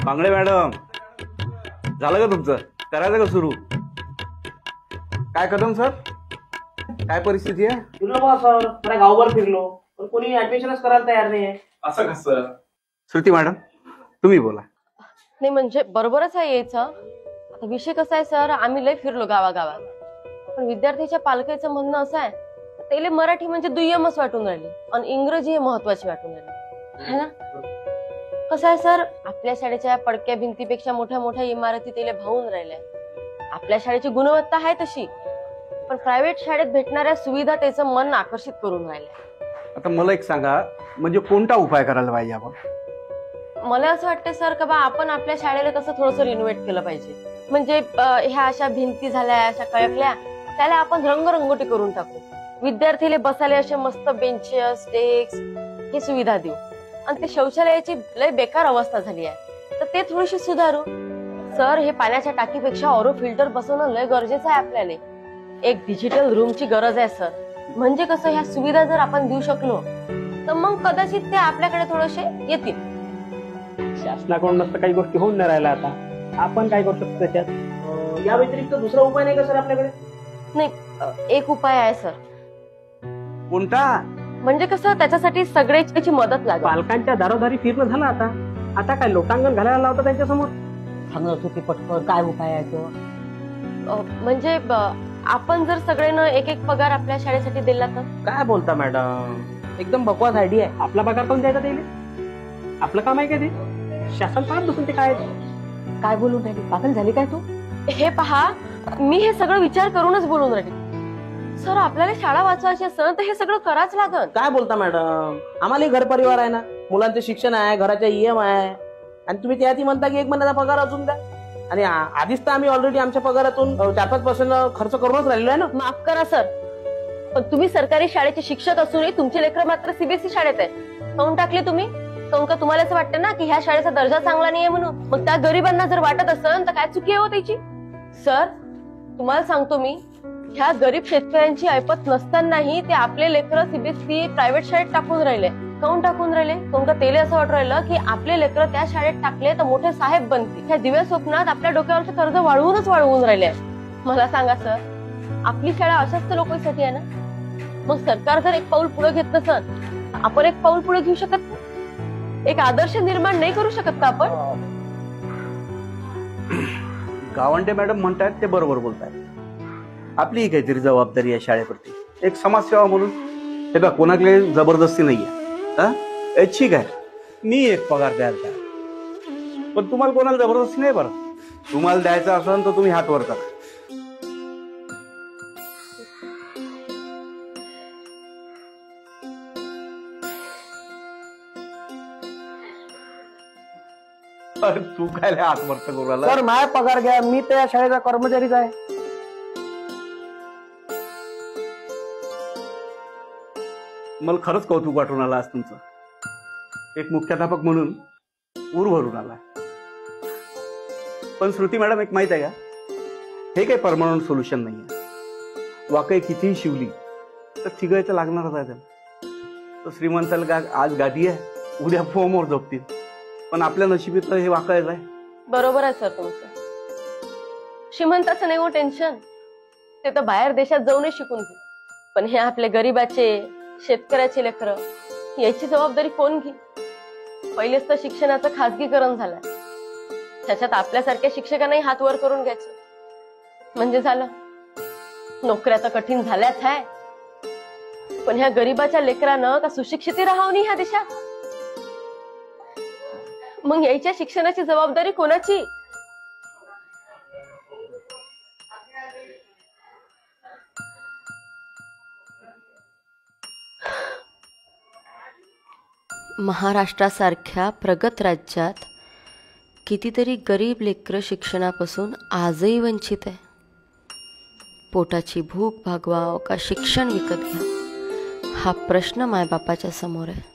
बांगडे madam, झालं का तुमचं? करायचं का सुरू? काय कदम सर, काय परिस्थिती आहे? सर मला गावभर फिरलो पण कोणी ऍडमिशनच करायला तयार नाहीये. असं कसं? श्रुती मॅडम तुम्ही बोला. नाही म्हणजे बरोबरच आहे यायचं. आता विषय कसा आहे सर, आम्ही लय फिरलो गावागावात, पण विद्यार्थ्याच्या पालकाचं म्हणणं असं आहे त्याला मराठी म्हणजे दुय्यमच वाटून राहिली आणि इंग्रजी हे महत्वाची वाटून राहिली है ना. कसं आहे सर, आपल्या शाळेच्या पडक्या भिंतीपेक्षा मोठ्या मोठ्या इमारती त्याला भावून राहिल्या. आपल्या शाळेची गुणवत्ता आहे तशी, पण प्रायव्हेट शाळेत भेटणाऱ्या सुविधा त्याचं मन आकर्षित करून राहिल्या. आता मला एक सांगा, म्हणजे कोणता उपाय करायला पाहिजे आपण? मला असं वाटतं सर का बा आपण आपल्या शाळेला तसं थोडंसं रिनोव्हेट केलं पाहिजे. म्हणजे ह्या अशा भिंती झाल्या, अशा कळकल्या, त्याला आपण रंगरंगोटी करून टाकू. विद्यार्थीले बसायला असे मस्त बेंचेस, डेस्क ही सुविधा देऊ. आणि ते शौचालयाची लय बेकार अवस्था झाली आहे, तर ते थोडीशी सुधारू. सर हे पाण्याच्या टाकीपेक्षा ऑरो फिल्टर बसवणं लय गरजेचं आहे आपल्याला. एक डिजिटल रूमची गरज आहे सर. म्हणजे कसं, ह्या सुविधा जर आपण देऊ शकलो तर मग कदाचित ते आपल्याकडे थोडेसे येतील. शासनाकडून नसतं काही गोष्टी होऊन नाही राहिल्या, आता आपण काय करू शकतो त्याच्यात? या व्यतिरिक्त दुसरा उपाय नाही का सर आपल्याकडे? नाही, एक उपाय आहे सर. कोणता? म्हणजे कसं, त्याच्यासाठी सगळ्याची मदत लागेल. पालकांच्या दारोदारी फिरणं झालं आता काय लोटांगण घालायला लावतं त्यांच्यासमोर? सांगत होते पटकन काय उपाय आहे तो? म्हणजे आपण जर सगळ्यांना एक एक पगार आपल्या शाळेसाठी दिला तर? काय बोलता मॅडम, एकदम बकवास आयडिया आहे. आपला पगार पण द्यायचा त्याला? आपलं काम आहे का ते? शासन पाहत बसून ते काय बोलून राहिली? पागल झाली काय तू? हे पहा, मी हे सगळं विचार करूनच बोलून राहिली. सर आपल्याला शाळा वाचवायची असेल तर हे सगळं करावंच लागल. काय बोलता मॅडम, आम्हाला घर परिवार आहे ना, मुलांचे शिक्षण आहे, घराच्या EM आहे, आणि तुम्ही त्यात म्हणता की 1 महिन्याचा पगार अजून द्या. आणि आधीच तर आम्ही ऑलरेडी आमच्या पगारातून 4-5% खर्च करूनच राहिलो आहे ना. माफ करा सर, पण तुम्ही सरकारी शाळेचे शिक्षक असूनही तुमचे लेकरं मात्र CBSE शाळेत आहे. काऊन टाकले तुम्ही? काऊन का तुम्हाला असं वाटतं ना की ह्या शाळेचा दर्जा चांगला नाहीये म्हणून? मग त्या गरिबांना जर वाटत असेल तर काय चुकी आहे हो त्याची? सर तुम्हाला सांगतो मी, ह्या गरीब शेतकऱ्यांची ऐपत नसतानाही ते आपले लेकरं CBSE प्रायव्हेट शाळेत टाकून राहिले. काऊन टाकून राहिले? काऊन का तेले असं वाटू राहिलं की आपले लेकरं त्या शाळेत टाकले तर मोठे साहेब बनतील. ह्या दिव्या स्वप्नात आपल्या डोक्यावरचं कर्ज वाढवून राहिले. मला सांगा सर, आपली शाळा अशाच लोकांसाठी आहे ना? मग सरकार जर एक पाऊल पुढे घेत नसेल, आपण एक पाऊल पुढे घेऊ शकत नाही? एक आदर्श निर्माण नाही करू शकत का आपण? गावंडे मॅडम म्हणतायत ते बरोबर बोलतायत. आपली काहीतरी जबाबदारी आहे शाळेप्रती, एक समाजसेवा म्हणून. हे बघा, कोणाकडे जबरदस्ती नाहीये. ठीक आहे, मी एक पगार द्यायला तयार, पण तुम्हाला कोणाला जबरदस्ती नाही. बरं, तुम्हाला द्यायचं असेल तर तुम्ही हात वर करा. तू काय हात वर करू राहिला? सर माझा पगार घ्या, मी त्या शाळेचा कर्मचारीच आहे. मला खरंच कौतुक वाटून आलं आज तुमचं. एक मुख्याध्यापक म्हणून ऊर भरून आला. पण श्रुती मॅडम, एक माहित आहे का, हे काही परमनंट सोल्युशन नाहीये. वाकई कितीही शिवली तर थिगायचं लागणारच आहे त्याला. तर श्रीमंताला आज गादी आहे, उद्या फोमवर झोपतील, पण आपल्या नशिबीत हे वाकायचं आहे. बरोबर आहे सर तुमचं. श्रीमंताचं नाही हो टेन्शन, ते तर बाहेर देशात जाऊनच शिकून घेऊ. पण हे आपले गरीबाचे, शेतकऱ्याचे लेकरं, याची जबाबदारी कोण घे? पहिलेच तर शिक्षणाचं खाजगीकरण झालंय, त्याच्यात आपल्यासारख्या शिक्षकांनाही हात वर करून घ्यायचं म्हणजे झालं. नोकऱ्या तर कठीण झाल्याच आहे, पण ह्या गरीबाच्या लेकरानं का सुशिक्षित राहावं नाही ह्या देशात? मग यायच्या शिक्षणाची जबाबदारी कोणाची? महाराष्ट्रासारख्या प्रगत राज्यात कितीतरी गरीब लेकरं शिक्षणापासून आजही वंचित आहे. पोटाची भूक भागवाव का शिक्षण विकत घ्या, हा प्रश्न मायबापाच्या समोर आहे.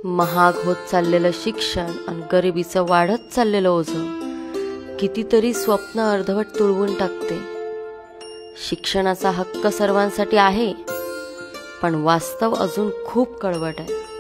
महाग होत चाललेलं शिक्षण आणि गरिबीचं वाढत चाललेलं ओझं कितीतरी स्वप्न अर्धवट तुळवून टाकते. शिक्षणाचा हक्क सर्वांसाठी आहे, पण वास्तव अजून खूप कळवट आहे.